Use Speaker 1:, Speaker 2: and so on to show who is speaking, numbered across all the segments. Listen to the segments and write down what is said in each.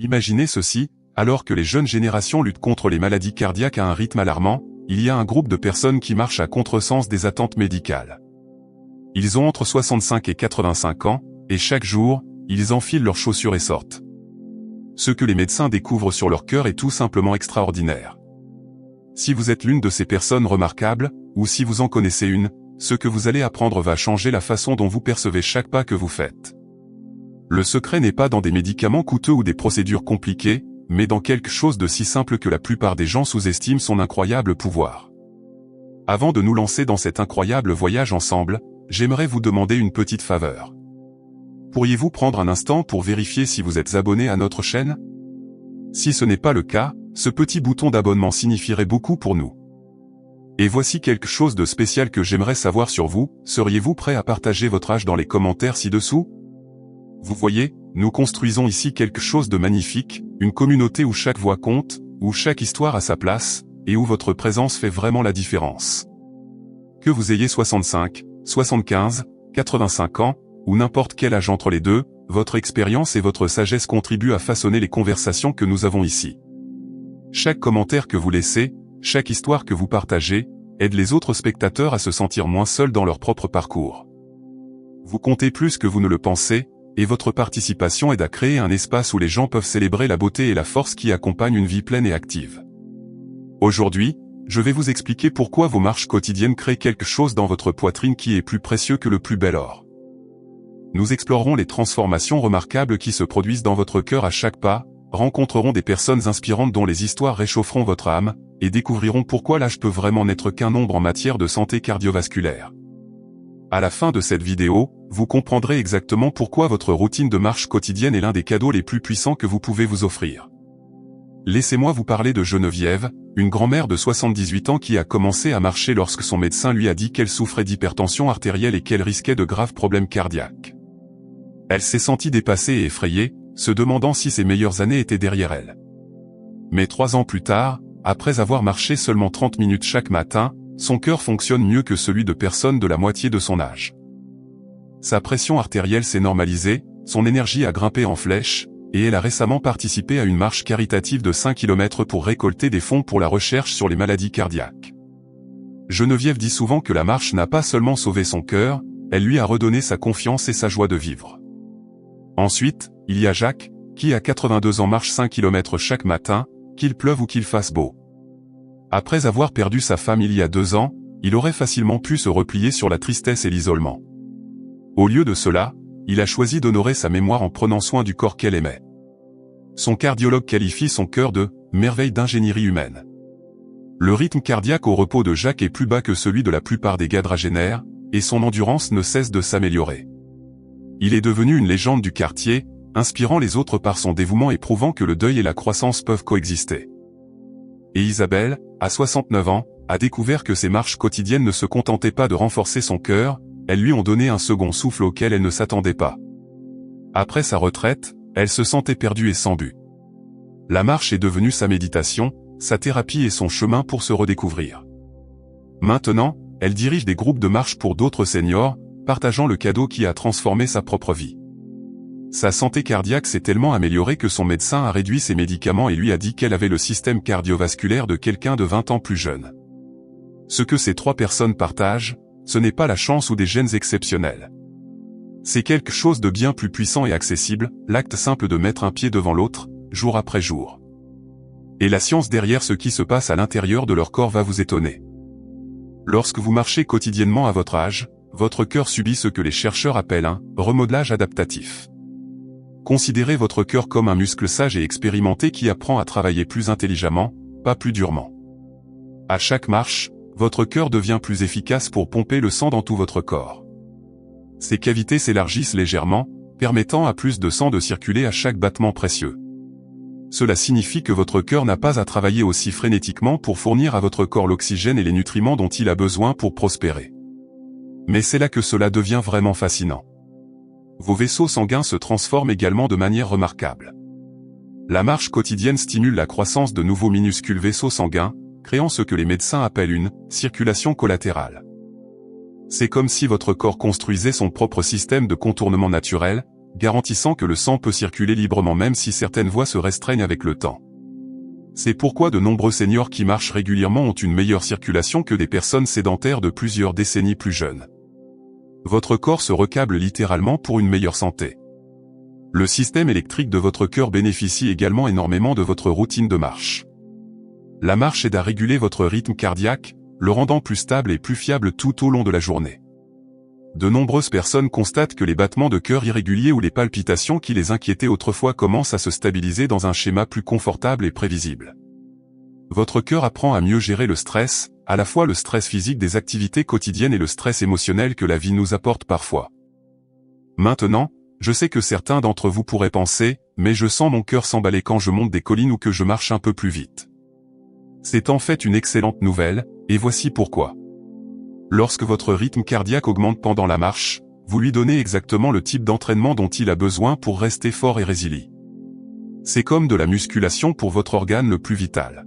Speaker 1: Imaginez ceci, alors que les jeunes générations luttent contre les maladies cardiaques à un rythme alarmant, il y a un groupe de personnes qui marchent à contresens des attentes médicales. Ils ont entre 65 et 85 ans, et chaque jour, ils enfilent leurs chaussures et sortent. Ce que les médecins découvrent sur leur cœur est tout simplement extraordinaire. Si vous êtes l'une de ces personnes remarquables, ou si vous en connaissez une, ce que vous allez apprendre va changer la façon dont vous percevez chaque pas que vous faites. Le secret n'est pas dans des médicaments coûteux ou des procédures compliquées, mais dans quelque chose de si simple que la plupart des gens sous-estiment son incroyable pouvoir. Avant de nous lancer dans cet incroyable voyage ensemble, j'aimerais vous demander une petite faveur. Pourriez-vous prendre un instant pour vérifier si vous êtes abonné à notre chaîne? Si ce n'est pas le cas, ce petit bouton d'abonnement signifierait beaucoup pour nous. Et voici quelque chose de spécial que j'aimerais savoir sur vous, seriez-vous prêt à partager votre âge dans les commentaires ci-dessous? Vous voyez, nous construisons ici quelque chose de magnifique, une communauté où chaque voix compte, où chaque histoire a sa place, et où votre présence fait vraiment la différence. Que vous ayez 65, 75, 85 ans, ou n'importe quel âge entre les deux, votre expérience et votre sagesse contribuent à façonner les conversations que nous avons ici. Chaque commentaire que vous laissez, chaque histoire que vous partagez, aide les autres spectateurs à se sentir moins seuls dans leur propre parcours. Vous comptez plus que vous ne le pensez, et votre participation aide à créer un espace où les gens peuvent célébrer la beauté et la force qui accompagnent une vie pleine et active. Aujourd'hui, je vais vous expliquer pourquoi vos marches quotidiennes créent quelque chose dans votre poitrine qui est plus précieux que le plus bel or. Nous explorerons les transformations remarquables qui se produisent dans votre cœur à chaque pas, rencontrerons des personnes inspirantes dont les histoires réchaufferont votre âme, et découvrirons pourquoi l'âge peut vraiment n'être qu'un nombre en matière de santé cardiovasculaire. À la fin de cette vidéo, vous comprendrez exactement pourquoi votre routine de marche quotidienne est l'un des cadeaux les plus puissants que vous pouvez vous offrir. Laissez-moi vous parler de Geneviève, une grand-mère de 78 ans qui a commencé à marcher lorsque son médecin lui a dit qu'elle souffrait d'hypertension artérielle et qu'elle risquait de graves problèmes cardiaques. Elle s'est sentie dépassée et effrayée, se demandant si ses meilleures années étaient derrière elle. Mais 3 ans plus tard, après avoir marché seulement 30 minutes chaque matin, son cœur fonctionne mieux que celui de personnes de la moitié de son âge. Sa pression artérielle s'est normalisée, son énergie a grimpé en flèche, et elle a récemment participé à une marche caritative de 5 km pour récolter des fonds pour la recherche sur les maladies cardiaques. Geneviève dit souvent que la marche n'a pas seulement sauvé son cœur, elle lui a redonné sa confiance et sa joie de vivre. Ensuite, il y a Jacques, qui à 82 ans marche 5 km chaque matin, qu'il pleuve ou qu'il fasse beau. Après avoir perdu sa femme il y a 2 ans, il aurait facilement pu se replier sur la tristesse et l'isolement. Au lieu de cela, il a choisi d'honorer sa mémoire en prenant soin du corps qu'elle aimait. Son cardiologue qualifie son cœur de « merveille d'ingénierie humaine ». Le rythme cardiaque au repos de Jacques est plus bas que celui de la plupart des quadragénaires, et son endurance ne cesse de s'améliorer. Il est devenu une légende du quartier, inspirant les autres par son dévouement et prouvant que le deuil et la croissance peuvent coexister. Et Isabelle, à 69 ans, a découvert que ses marches quotidiennes ne se contentaient pas de renforcer son cœur, elles lui ont donné un second souffle auquel elle ne s'attendait pas. Après sa retraite, elle se sentait perdue et sans but. La marche est devenue sa méditation, sa thérapie et son chemin pour se redécouvrir. Maintenant, elle dirige des groupes de marche pour d'autres seniors, partageant le cadeau qui a transformé sa propre vie. Sa santé cardiaque s'est tellement améliorée que son médecin a réduit ses médicaments et lui a dit qu'elle avait le système cardiovasculaire de quelqu'un de 20 ans plus jeune. Ce que ces 3 personnes partagent, ce n'est pas la chance ou des gènes exceptionnels. C'est quelque chose de bien plus puissant et accessible, l'acte simple de mettre un pied devant l'autre, jour après jour. Et la science derrière ce qui se passe à l'intérieur de leur corps va vous étonner. Lorsque vous marchez quotidiennement à votre âge, votre cœur subit ce que les chercheurs appellent un remodelage adaptatif. Considérez votre cœur comme un muscle sage et expérimenté qui apprend à travailler plus intelligemment, pas plus durement. À chaque marche, votre cœur devient plus efficace pour pomper le sang dans tout votre corps. Ses cavités s'élargissent légèrement, permettant à plus de sang de circuler à chaque battement précieux. Cela signifie que votre cœur n'a pas à travailler aussi frénétiquement pour fournir à votre corps l'oxygène et les nutriments dont il a besoin pour prospérer. Mais c'est là que cela devient vraiment fascinant. Vos vaisseaux sanguins se transforment également de manière remarquable. La marche quotidienne stimule la croissance de nouveaux minuscules vaisseaux sanguins, créant ce que les médecins appellent une circulation collatérale. C'est comme si votre corps construisait son propre système de contournement naturel, garantissant que le sang peut circuler librement même si certaines voies se restreignent avec le temps. C'est pourquoi de nombreux seniors qui marchent régulièrement ont une meilleure circulation que des personnes sédentaires de plusieurs décennies plus jeunes. Votre corps se recable littéralement pour une meilleure santé. Le système électrique de votre cœur bénéficie également énormément de votre routine de marche. La marche aide à réguler votre rythme cardiaque, le rendant plus stable et plus fiable tout au long de la journée. De nombreuses personnes constatent que les battements de cœur irréguliers ou les palpitations qui les inquiétaient autrefois commencent à se stabiliser dans un schéma plus confortable et prévisible. Votre cœur apprend à mieux gérer le stress, à la fois le stress physique des activités quotidiennes et le stress émotionnel que la vie nous apporte parfois. Maintenant, je sais que certains d'entre vous pourraient penser, mais je sens mon cœur s'emballer quand je monte des collines ou que je marche un peu plus vite. C'est en fait une excellente nouvelle, et voici pourquoi. Lorsque votre rythme cardiaque augmente pendant la marche, vous lui donnez exactement le type d'entraînement dont il a besoin pour rester fort et résilient. C'est comme de la musculation pour votre organe le plus vital.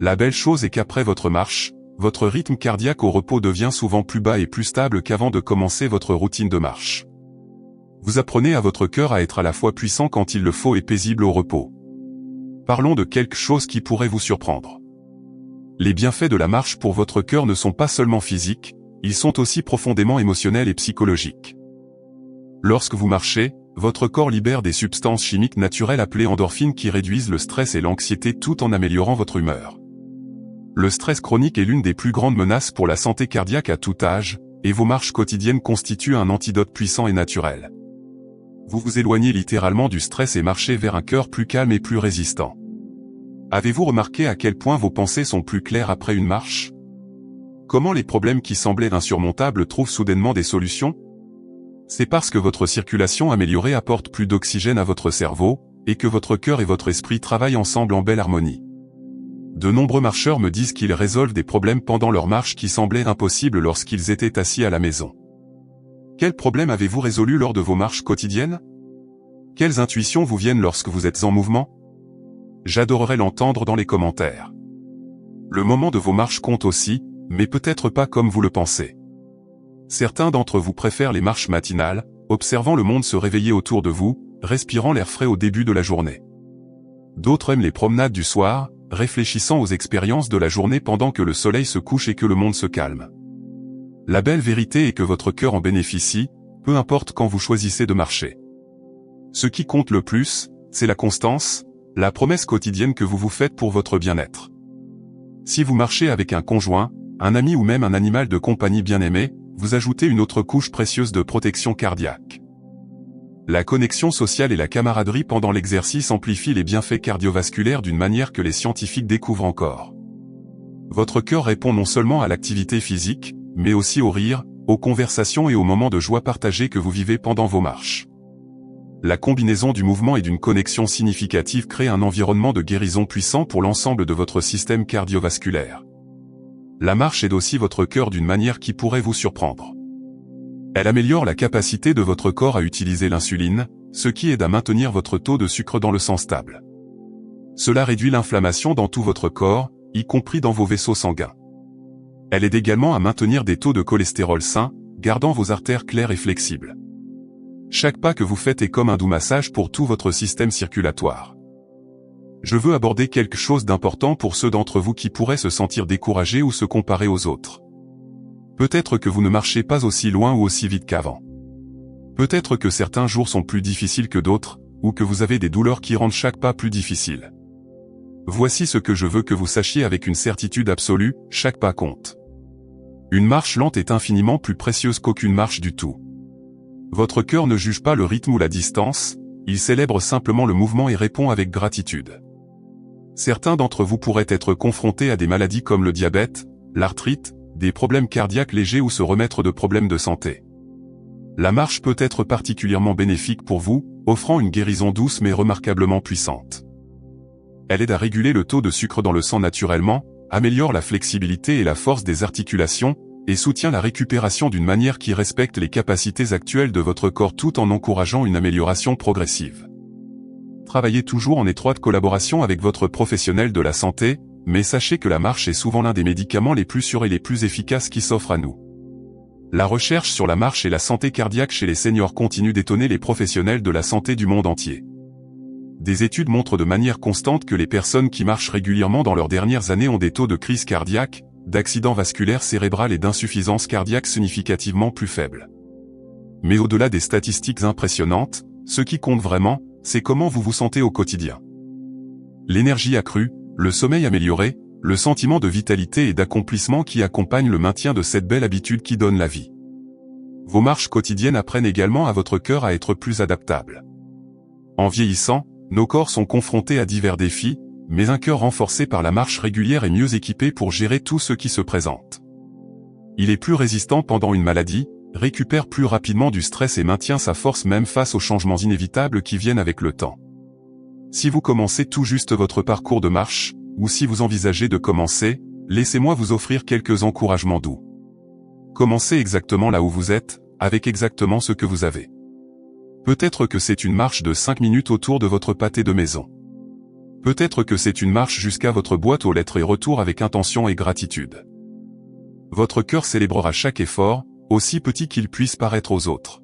Speaker 1: La belle chose est qu'après votre marche, votre rythme cardiaque au repos devient souvent plus bas et plus stable qu'avant de commencer votre routine de marche. Vous apprenez à votre cœur à être à la fois puissant quand il le faut et paisible au repos. Parlons de quelque chose qui pourrait vous surprendre. Les bienfaits de la marche pour votre cœur ne sont pas seulement physiques, ils sont aussi profondément émotionnels et psychologiques. Lorsque vous marchez, votre corps libère des substances chimiques naturelles appelées endorphines qui réduisent le stress et l'anxiété tout en améliorant votre humeur. Le stress chronique est l'une des plus grandes menaces pour la santé cardiaque à tout âge, et vos marches quotidiennes constituent un antidote puissant et naturel. Vous vous éloignez littéralement du stress et marchez vers un cœur plus calme et plus résistant. Avez-vous remarqué à quel point vos pensées sont plus claires après une marche? Comment les problèmes qui semblaient insurmontables trouvent soudainement des solutions? C'est parce que votre circulation améliorée apporte plus d'oxygène à votre cerveau, et que votre cœur et votre esprit travaillent ensemble en belle harmonie. De nombreux marcheurs me disent qu'ils résolvent des problèmes pendant leur marche qui semblaient impossibles lorsqu'ils étaient assis à la maison. Quels problèmes avez-vous résolus lors de vos marches quotidiennes? Quelles intuitions vous viennent lorsque vous êtes en mouvement? J'adorerais l'entendre dans les commentaires. Le moment de vos marches compte aussi, mais peut-être pas comme vous le pensez. Certains d'entre vous préfèrent les marches matinales, observant le monde se réveiller autour de vous, respirant l'air frais au début de la journée. D'autres aiment les promenades du soir, réfléchissant aux expériences de la journée pendant que le soleil se couche et que le monde se calme. La belle vérité est que votre cœur en bénéficie, peu importe quand vous choisissez de marcher. Ce qui compte le plus, c'est la constance, la promesse quotidienne que vous vous faites pour votre bien-être. Si vous marchez avec un conjoint, un ami ou même un animal de compagnie bien-aimé, vous ajoutez une autre couche précieuse de protection cardiaque. La connexion sociale et la camaraderie pendant l'exercice amplifient les bienfaits cardiovasculaires d'une manière que les scientifiques découvrent encore. Votre cœur répond non seulement à l'activité physique, mais aussi au rire, aux conversations et aux moments de joie partagés que vous vivez pendant vos marches. La combinaison du mouvement et d'une connexion significative crée un environnement de guérison puissant pour l'ensemble de votre système cardiovasculaire. La marche aide aussi votre cœur d'une manière qui pourrait vous surprendre. Elle améliore la capacité de votre corps à utiliser l'insuline, ce qui aide à maintenir votre taux de sucre dans le sang stable. Cela réduit l'inflammation dans tout votre corps, y compris dans vos vaisseaux sanguins. Elle aide également à maintenir des taux de cholestérol sains, gardant vos artères claires et flexibles. Chaque pas que vous faites est comme un doux massage pour tout votre système circulatoire. Je veux aborder quelque chose d'important pour ceux d'entre vous qui pourraient se sentir découragés ou se comparer aux autres. Peut-être que vous ne marchez pas aussi loin ou aussi vite qu'avant. Peut-être que certains jours sont plus difficiles que d'autres, ou que vous avez des douleurs qui rendent chaque pas plus difficile. Voici ce que je veux que vous sachiez avec une certitude absolue, chaque pas compte. Une marche lente est infiniment plus précieuse qu'aucune marche du tout. Votre cœur ne juge pas le rythme ou la distance, il célèbre simplement le mouvement et répond avec gratitude. Certains d'entre vous pourraient être confrontés à des maladies comme le diabète, l'arthrite, des problèmes cardiaques légers ou se remettre de problèmes de santé. La marche peut être particulièrement bénéfique pour vous, offrant une guérison douce mais remarquablement puissante. Elle aide à réguler le taux de sucre dans le sang naturellement, améliore la flexibilité et la force des articulations, et soutient la récupération d'une manière qui respecte les capacités actuelles de votre corps tout en encourageant une amélioration progressive. Travaillez toujours en étroite collaboration avec votre professionnel de la santé, mais sachez que la marche est souvent l'un des médicaments les plus sûrs et les plus efficaces qui s'offrent à nous. La recherche sur la marche et la santé cardiaque chez les seniors continue d'étonner les professionnels de la santé du monde entier. Des études montrent de manière constante que les personnes qui marchent régulièrement dans leurs dernières années ont des taux de crise cardiaque, d'accident vasculaire cérébral et d'insuffisance cardiaque significativement plus faibles. Mais au-delà des statistiques impressionnantes, ce qui compte vraiment, c'est comment vous vous sentez au quotidien. L'énergie accrue, le sommeil amélioré, le sentiment de vitalité et d'accomplissement qui accompagne le maintien de cette belle habitude qui donne la vie. Vos marches quotidiennes apprennent également à votre cœur à être plus adaptable. En vieillissant, nos corps sont confrontés à divers défis, mais un cœur renforcé par la marche régulière est mieux équipé pour gérer tout ce qui se présente. Il est plus résistant pendant une maladie, récupère plus rapidement du stress et maintient sa force même face aux changements inévitables qui viennent avec le temps. Si vous commencez tout juste votre parcours de marche, ou si vous envisagez de commencer, laissez-moi vous offrir quelques encouragements doux. Commencez exactement là où vous êtes, avec exactement ce que vous avez. Peut-être que c'est une marche de 5 minutes autour de votre pâté de maison. Peut-être que c'est une marche jusqu'à votre boîte aux lettres et retour avec intention et gratitude. Votre cœur célébrera chaque effort, aussi petit qu'il puisse paraître aux autres.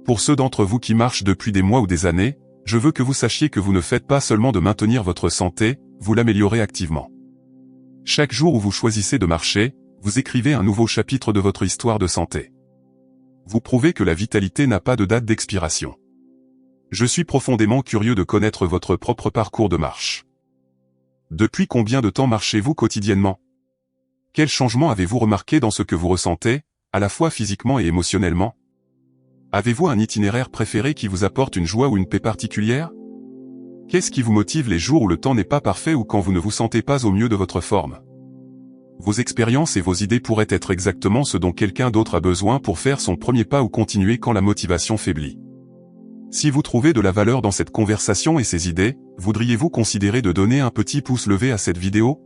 Speaker 1: Pour ceux d'entre vous qui marchent depuis des mois ou des années, je veux que vous sachiez que vous ne faites pas seulement de maintenir votre santé, vous l'améliorez activement. Chaque jour où vous choisissez de marcher, vous écrivez un nouveau chapitre de votre histoire de santé. Vous prouvez que la vitalité n'a pas de date d'expiration. Je suis profondément curieux de connaître votre propre parcours de marche. Depuis combien de temps marchez-vous quotidiennement? Quels changements avez-vous remarqué dans ce que vous ressentez, à la fois physiquement et émotionnellement? Avez-vous un itinéraire préféré qui vous apporte une joie ou une paix particulière? Qu'est-ce qui vous motive les jours où le temps n'est pas parfait ou quand vous ne vous sentez pas au mieux de votre forme? Vos expériences et vos idées pourraient être exactement ce dont quelqu'un d'autre a besoin pour faire son premier pas ou continuer quand la motivation faiblit. Si vous trouvez de la valeur dans cette conversation et ces idées, voudriez-vous considérer de donner un petit pouce levé à cette vidéo?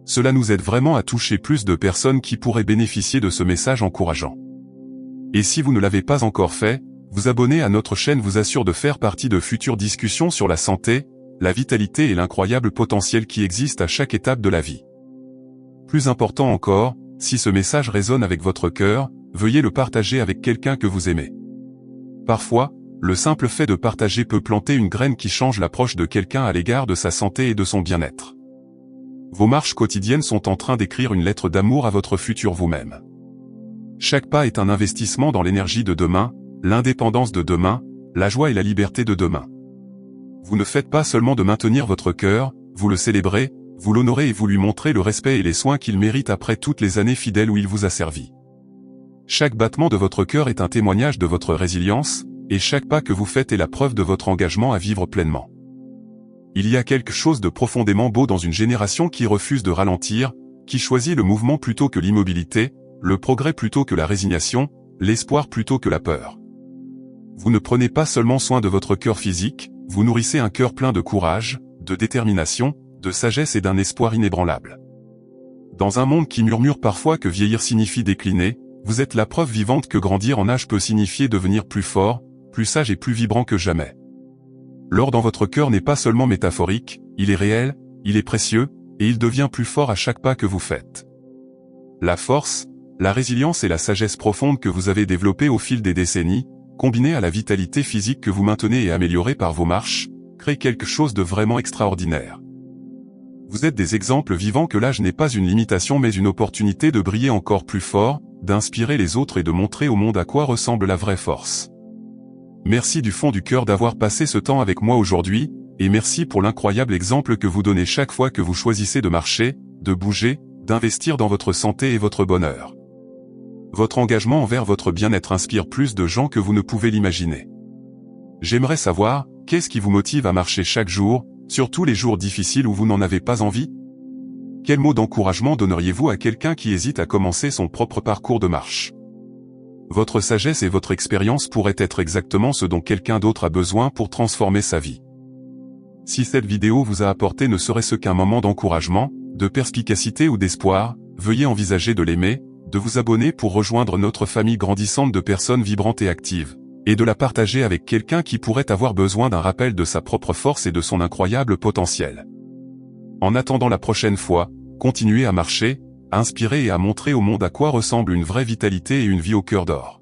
Speaker 1: Cela nous aide vraiment à toucher plus de personnes qui pourraient bénéficier de ce message encourageant. Et si vous ne l'avez pas encore fait, vous abonner à notre chaîne vous assure de faire partie de futures discussions sur la santé, la vitalité et l'incroyable potentiel qui existe à chaque étape de la vie. Plus important encore, si ce message résonne avec votre cœur, veuillez le partager avec quelqu'un que vous aimez. Parfois, le simple fait de partager peut planter une graine qui change l'approche de quelqu'un à l'égard de sa santé et de son bien-être. Vos marches quotidiennes sont en train d'écrire une lettre d'amour à votre futur vous-même. Chaque pas est un investissement dans l'énergie de demain, l'indépendance de demain, la joie et la liberté de demain. Vous ne faites pas seulement de maintenir votre cœur, vous le célébrez, vous l'honorez et vous lui montrez le respect et les soins qu'il mérite après toutes les années fidèles où il vous a servi. Chaque battement de votre cœur est un témoignage de votre résilience, et chaque pas que vous faites est la preuve de votre engagement à vivre pleinement. Il y a quelque chose de profondément beau dans une génération qui refuse de ralentir, qui choisit le mouvement plutôt que l'immobilité, le progrès plutôt que la résignation, l'espoir plutôt que la peur. Vous ne prenez pas seulement soin de votre cœur physique, vous nourrissez un cœur plein de courage, de détermination, de sagesse et d'un espoir inébranlable. Dans un monde qui murmure parfois que vieillir signifie décliner, vous êtes la preuve vivante que grandir en âge peut signifier devenir plus fort, plus sage et plus vibrant que jamais. L'or dans votre cœur n'est pas seulement métaphorique, il est réel, il est précieux, et il devient plus fort à chaque pas que vous faites. La force, la résilience et la sagesse profonde que vous avez développées au fil des décennies, combinées à la vitalité physique que vous maintenez et améliorée par vos marches, créent quelque chose de vraiment extraordinaire. Vous êtes des exemples vivants que l'âge n'est pas une limitation mais une opportunité de briller encore plus fort, d'inspirer les autres et de montrer au monde à quoi ressemble la vraie force. Merci du fond du cœur d'avoir passé ce temps avec moi aujourd'hui, et merci pour l'incroyable exemple que vous donnez chaque fois que vous choisissez de marcher, de bouger, d'investir dans votre santé et votre bonheur. Votre engagement envers votre bien-être inspire plus de gens que vous ne pouvez l'imaginer. J'aimerais savoir, qu'est-ce qui vous motive à marcher chaque jour, surtout les jours difficiles où vous n'en avez pas envie? Quel mot d'encouragement donneriez-vous à quelqu'un qui hésite à commencer son propre parcours de marche? Votre sagesse et votre expérience pourraient être exactement ce dont quelqu'un d'autre a besoin pour transformer sa vie. Si cette vidéo vous a apporté ne serait-ce qu'un moment d'encouragement, de perspicacité ou d'espoir, veuillez envisager de l'aimer, de vous abonner pour rejoindre notre famille grandissante de personnes vibrantes et actives, et de la partager avec quelqu'un qui pourrait avoir besoin d'un rappel de sa propre force et de son incroyable potentiel. En attendant la prochaine fois, continuez à marcher, a inspiré et a montré au monde à quoi ressemble une vraie vitalité et une vie au cœur d'or.